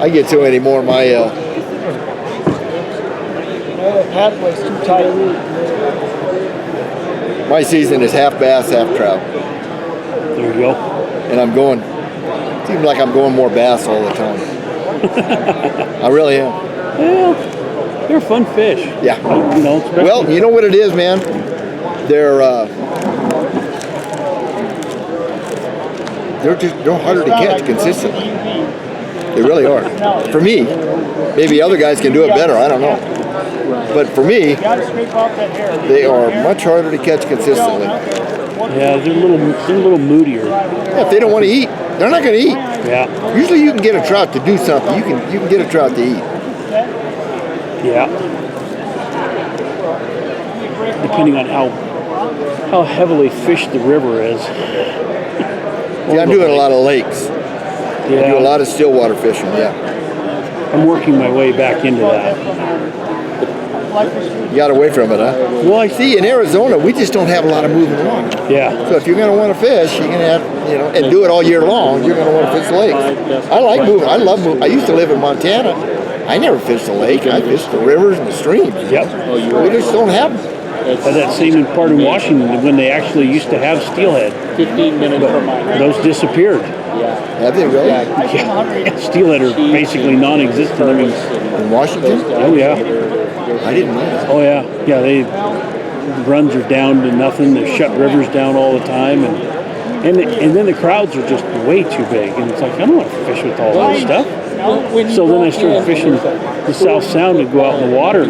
I get so many more. My pathway's too tight. my season is half bass, half trout, There you go. and I'm going. Seems like I'm going more bass all the time. I really am. Well, they're fun fish. Yeah. You know, especially- Well, you know what it is, man. They're harder to catch consistently. They really are. For me, maybe other guys can do it better. I don't know. But for me, they are much harder to catch consistently. Yeah, they're a little moodier. Yeah, if they don't want to eat, they're not going to eat. Yeah. Usually, you can get a trout to do something. You can get a trout to eat. Yeah. Depending on how heavily fished the river is. Yeah, I'm doing a lot of lakes. Yeah. I do a lot of stillwater fishing. Yeah. I'm working my way back into that. You got away from it, huh? Well, I See, in Arizona, we just don't have a lot of moving water. Yeah. So if you're going to want to fish, you're going to have, and do it all year long, you're going to want to fish the lakes. I like moving. I love moving. I used to live in Montana. I never fished the lake. I fished the rivers and the streams. Yep. We just don't have them. That same in part of Washington when they actually used to have steelhead. 15 minutes from my. Those disappeared. Have they really? Yeah. Steelhead are basically non-existent. I mean, In Washington? oh yeah. I didn't know that. Oh yeah. Yeah, the runs are down to nothing. They shut rivers down all the time, and then the crowds are just way too big. And it's like, I don't want to fish with all that stuff. So then I started fishing the South Sound to go out in the water.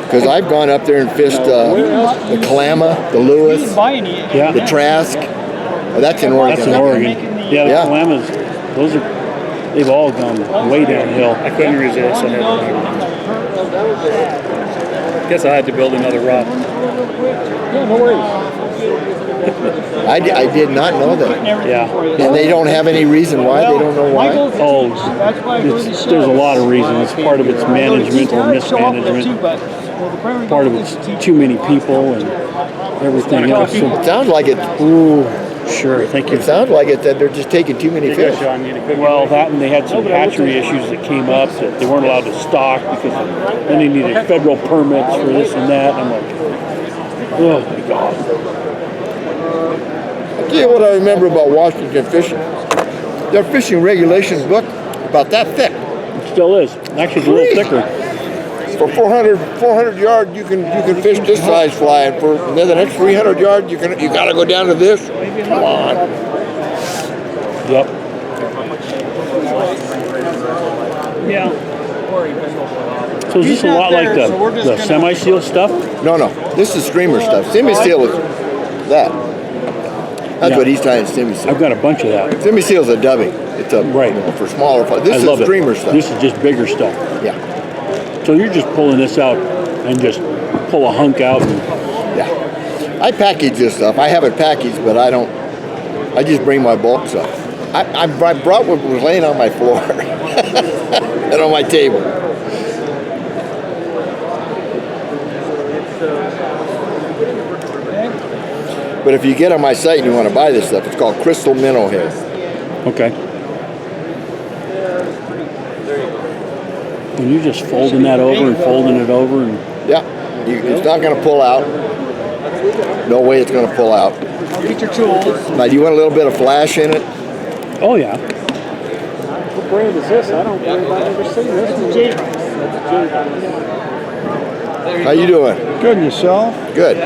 Because I've gone up there and fished the Kalama, the Lewis, Yeah. the Trask. Oh, that's in Oregon. That's in Oregon. Yeah, the Yeah. Kalamas, they've all gone way downhill. I couldn't resist. I guess I had to build another rod. Yeah, no worries. I did not know that. Yeah. And they don't have any reason why? They don't know why? Oh, there's a lot of reasons. Part of it's management or mismanagement. Part of it's too many people and everything else. It sounds like it. Ooh, sure. Thank you. It sounds like it that they're just taking too many fish. Well, that and they had some hatchery issues that came up that they weren't allowed to stock because then they needed federal permits for this and that. And I'm like, oh my God. I'll tell you what I remember about Washington fishing. Their fishing regulations book about that thick. It still is. Actually, it's a little thicker. For 400 yards, you can fish this size fly, and for the next 300 yards, you got to go down to this. Come on. Yep. Yeah. So is this a lot like the semi-seal stuff? No, this is streamer stuff. Semi-seal is that. That's Yeah. what he's trying to semi-seal. I've got a bunch of that. Semi-seal is a dubbing. It's a Right. for smaller flies. This I is love streamer it. stuff. This is just bigger stuff. Yeah. So you're just pulling this out and just pull a hunk out. And, Yeah. I package this stuff. I have it packaged, but I don't. I just bring my bulk stuff. I brought what was laying on my floor and on my table. But if you get on my site and you want to buy this stuff, it's called Crystal Minnow Hair. okay. And you're just folding that over and folding it over and Yeah. It's not going to pull out. No way it's going to pull out. Get your tools. Now, do you want a little bit of flash in it? oh yeah. What brand is this? I don't believe I've ever seen this. How you doing? Good, and yourself? Good.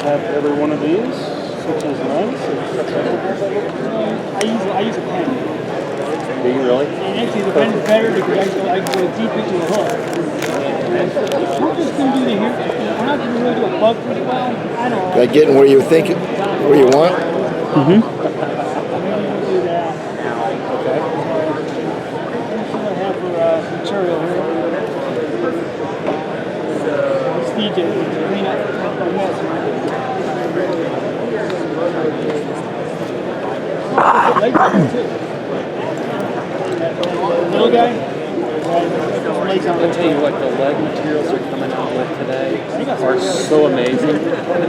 Have every one of these, which is nice. I use a pen. Do you really? And actually, the pen is better because I can go deep into a hook. We're just going to do the here. We're not going to really do a bug pretty well. I don't know. Got getting where you think it, where you want? Mm-hmm. Do that. Okay. Let's see what I have for material here. It's DJ. Clean up my mess. Little guy? I'll tell you what, the leg materials they're coming out with today are so amazing.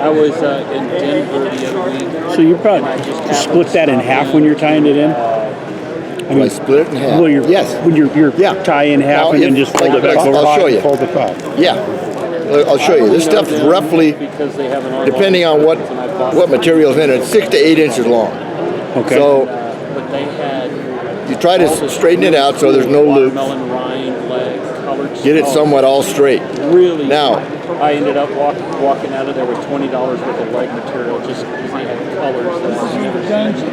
I was in Denver the other week. So you probably just split that in half when you're tying it in? I mean, split it in half. Well, yes. When you're tie in half Now, and then if- just fold it back I'll over. show you. Fold it back. Yeah. I'll show you. This stuff is roughly, Because they have an depending on what material's in it, it's 6 to 8 inches long. Okay. So but they had you try to straighten it out so there's no loops. watermelon rind leg colored. Get it somewhat all straight. Really. Now, I ended up walking out of there with $20 worth of leg material just because they had colors.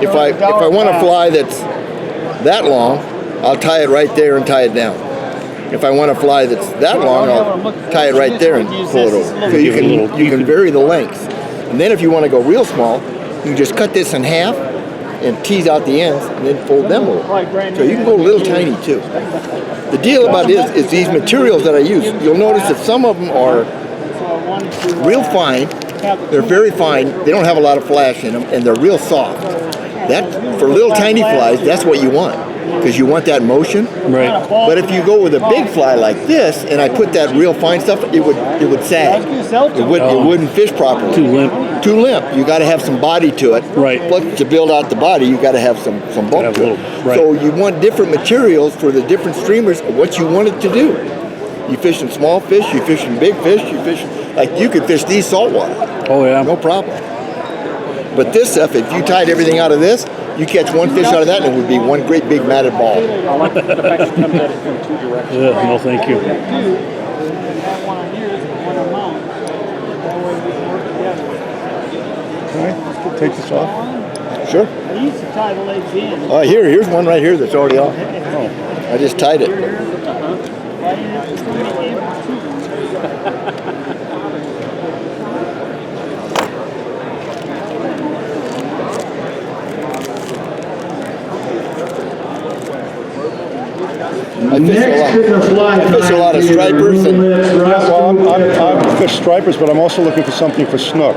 if I want a fly that's that long, I'll tie it right there and tie it down. If I want a fly that's that long, I'll tie it right there and pull it over. So you can vary the lengths. And then if you want to go real small, you can just cut this in half and tease out the ends and then fold them over. So you can go a little tiny too. The deal about this is these materials that I use, you'll notice that some of them are real fine. They're very fine. They don't have a lot of flash in them, and they're real soft. That for little tiny flies, that's what you want, because you want that motion. Right. But if you go with a big fly like this, and I put that real fine stuff, it would sag. It wouldn't fish properly. Too limp. Too limp. You got to have some body to it. Right. Plus, to build out the body, you got to have some bulk to it. Right. So you want different materials for the different streamers of what you want it to do. You fishing small fish, you fishing big fish, you fish like you could fish these saltwater. Oh yeah. No problem. But this stuff, if you tied everything out of this, you catch one fish out of that, and it would be one great big matted ball. I like the fact it comes at it from two directions. Yeah, no, thank you. Okay, take this off. Sure. I used to tie the legs in. Here's one right here that's already off. I just tied it. I fish a lot of stripers and Well, I'm fish stripers, but I'm also looking for something for snook.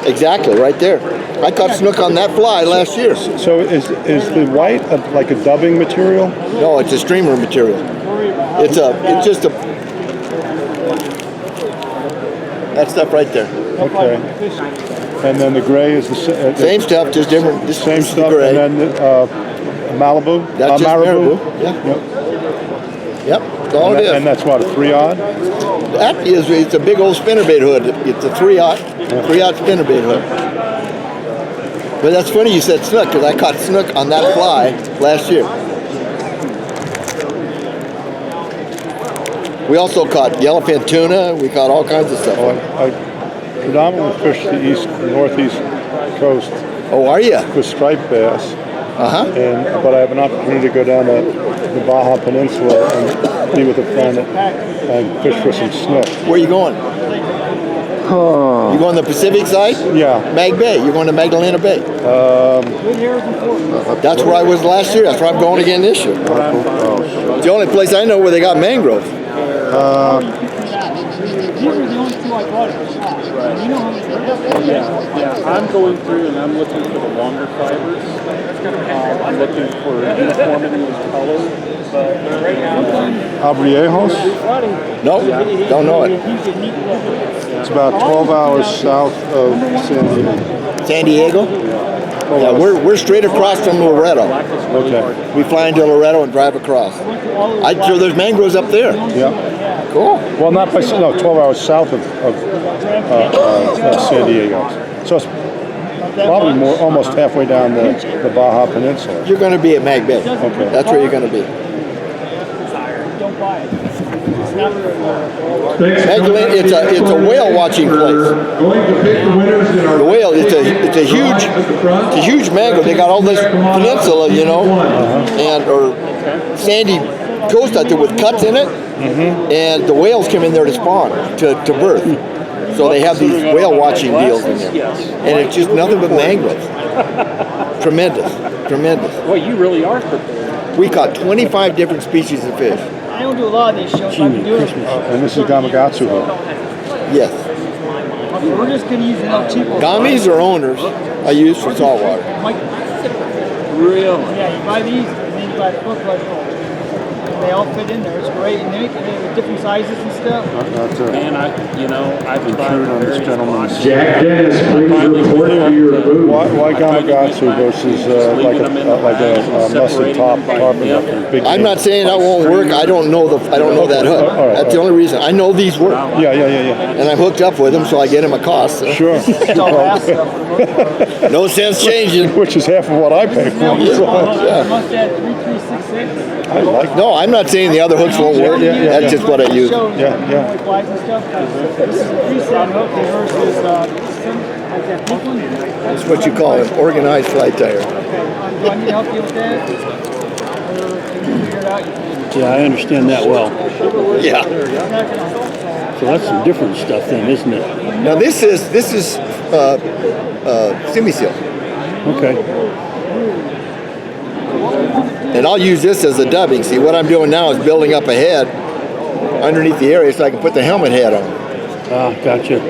exactly right there. I caught snook on that fly last year. So is the white like a dubbing material? No, it's a streamer material. It's just a that stuff right there. Okay. And then the gray is the Same stuff, just different. Just same this is the stuff. gray. And then Malibu. That's just marabou. Yeah. Yep. Yep. That's all it is. And that's what, a 3-aught? That is, it's a big old spinnerbait hood. It's a 3-aught spinnerbait hood. But that's funny you said snook, because I caught snook on that fly last year. We also caught yellowfin tuna. We caught all kinds of stuff. I predominantly fish the northeast coast Oh, are you? with striped bass. But I have an opportunity to go down to the Baja Peninsula and be with a friend and fish for some snook. Where are you going? You going the Pacific side? Yeah. Mag Bay. You're going to Magdalena Bay. That's where I was last year. That's where I'm going again this year. It's the only place I know where they got mangroves. These are the only two I brought at the shop. You know how many Yeah, I'm going through and I'm looking for the longer fibers. I'm looking for uniformity in color. Abriejos? No, don't know it. It's about 12 hours south of San Diego. San Diego? Yeah, we're straight across from Loretto. Okay. We fly into Loretto and drive across. So there's mangroves up there. Yeah. Cool. Well, not by 12 hours south of San Diego. So it's probably almost halfway down the Baja Peninsula. You're going to be at Mag Bay. Okay. That's where you're going to be. don't buy it. It's not Magdalena, it's a whale watching place. The whale, it's a huge mangrove. They got all this peninsula, you know, and or sandy coast out there with cuts in it, and the whales come in there to spawn, to birth. So they have these whale watching deals in there, and it's just nothing but mangroves. Tremendous. Well, you really are prepared. We caught 25 different species of fish. I don't do a lot of these shows. I've been doing it. And this is Gamakatsu hook. Yes. We're just going to use El Cheapo. Gummies or owners I use for saltwater. Yeah, Really? you buy these and then 55 foot like they all fit in there. It's great, and they have different sizes and stuff. That's a And I've tried intrude on this various gentleman's. boxes. Jack Dennis, please report to your booth. Why Gamakatsu versus like a mustard top tarpon? Big I'm not saying that won't work. I don't know that hook. All right, That's the only reason. I know these work, Yeah. and I'm hooked up with them, so I get them a cost. So. Sure. It's all ass stuff. No sense changing. Which is half of what I pay for. So, Mustad 3366. I like. No, I'm not saying the other hooks won't work. That's just what I use. Yeah. Flies and stuff. This is a preset hook versus like that pink one. That's what you call an organized fly tire. Do I need to help you with that? Or can you figure it out? Yeah, I understand that well. Yeah. So that's some different stuff then, isn't it? Now this is semi-seal, Okay. and I'll use this as a dubbing. See, what I'm doing now is building up a head underneath the area so I can put the helmet head on. Ah, gotcha.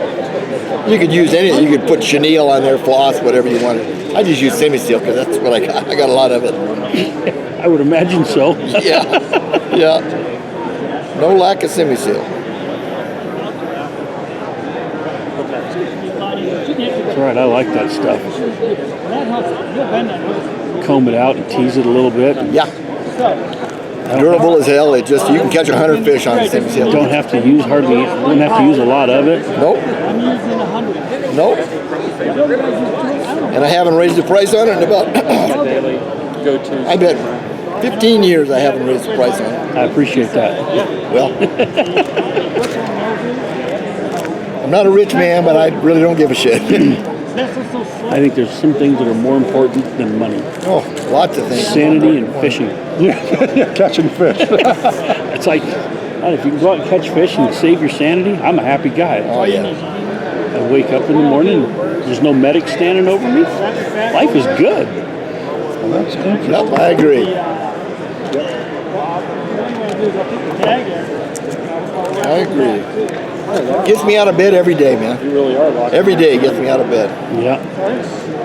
You could use anything. You could put chenille on there, floss, whatever you wanted. I just use semi-seal because that's what I got. I got a lot of it. I would imagine so. Yeah. No lack of semi-seal. That's right, I like that stuff. That helps. You'll bend that hook. Comb it out and tease it a little bit. Yeah. Durable as hell. It just, you can catch 100 fish on the semi-seal. Don't have to use a lot of it. Nope. I'm using 100. Nope. And I haven't raised the price on it in about, Daily go-to. I bet 15 years I haven't raised the price on it. I appreciate that. Well, I'm not a rich man, but I really don't give a shit. I think there's some things that are more important than money. Oh, lots of things. Sanity and fishing. Yeah, catching fish. It's like, if you can go out and catch fish and save your sanity, I'm a happy guy. Oh, yeah. I wake up in the morning, there's no medic standing over me. Life is good. Yep, I agree. I agree. Gets me out of bed every day, man. You really are locking. Every day gets me out of bed. Yeah.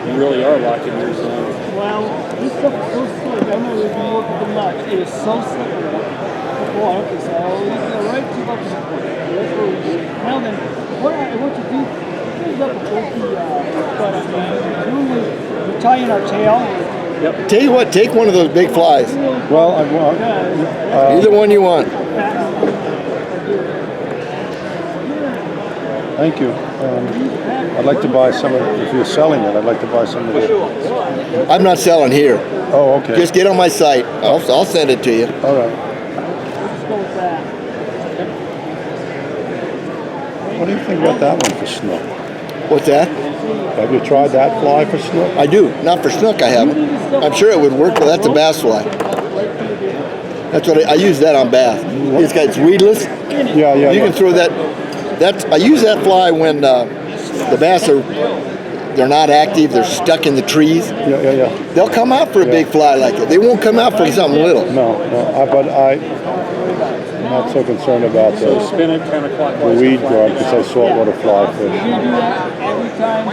You really are locking your zone. Well, this stuff is so slick. I know we've been working too much. It is so slick. Boy, okay, so right to up. Now then, what I want to do is up normally we tie in our tail. Tell you what, take one of those big flies. Well, I want. Either one you want. Thank you. I'd like to buy some of. If you're selling it, I'd like to buy some of it. I'm not selling here. Oh, okay. Just get on my site. I'll send it to you. All right. What do you think about that one for snook? What's that? Have you tried that fly for snook? I do. Not for snook, I haven't. I'm sure it would work, but that's a bass fly. That's what I use that on bass. It's weedless. Yeah. You can throw that. I use that fly when the bass they're not active. They're stuck in the trees. Yeah. They'll come out for a big fly like it. They won't come out for something little. No. But I'm not so concerned about So the spin it counterclockwise. weed grub because I saltwater fly fish. You do that every time.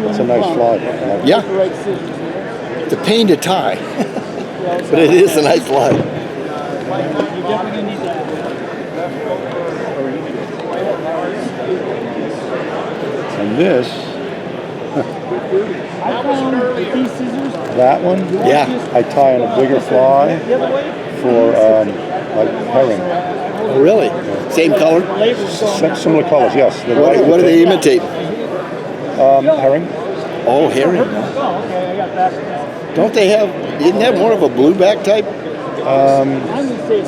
It's a nice fly. Yeah. It's a pain to tie, but it is a nice fly. You definitely need that. And this, I found with these scissors. that one, Yeah. I tie on a bigger fly for like herring. Oh, really? Same color? Similar colors, yes. The What do they imitate? herring? Oh, herring. Oh, okay, I got that. Don't they have? Isn't that more of a blueback type? I'm gonna say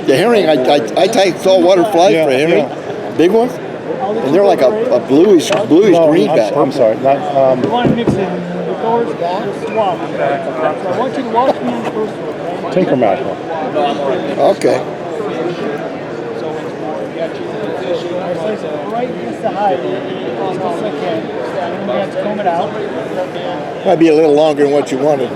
The herring, I tie saltwater flies Yeah, for herring, yeah. big ones, and they're like a bluish No, green back. I'm sorry. Not, you want to mix it with doors, just swap. So I want you to watch me on the first one. tinker mackerel. Okay. Right against the hide, as best I can. And we have to comb it out. Might be a little longer than what you wanted.